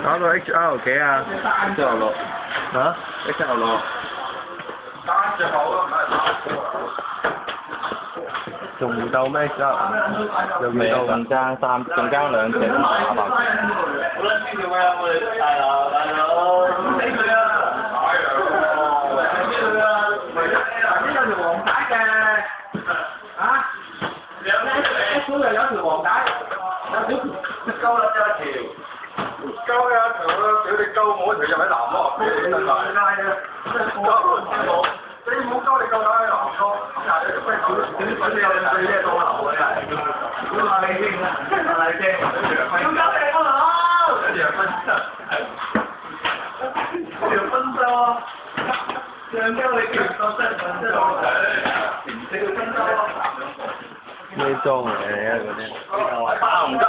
打到 XL 幾啊？XL6。嚇 XL6。仲唔夠咩 XL？有幾未多㗎？仲爭兩隻馬吧。鳩有一條啦，屌你鳩我條入喺南咯，你唔係街啊！你冇鳩你夠膽喺南咯，屌你有兩對嘢多流嘅係，咁啊你驚啊？你驚？咁鳩你個佬，兩分鐘啊！兩鳩你叫到7分鐘唔識分鐘。咩裝嚟嘅嗰啲？包唔得。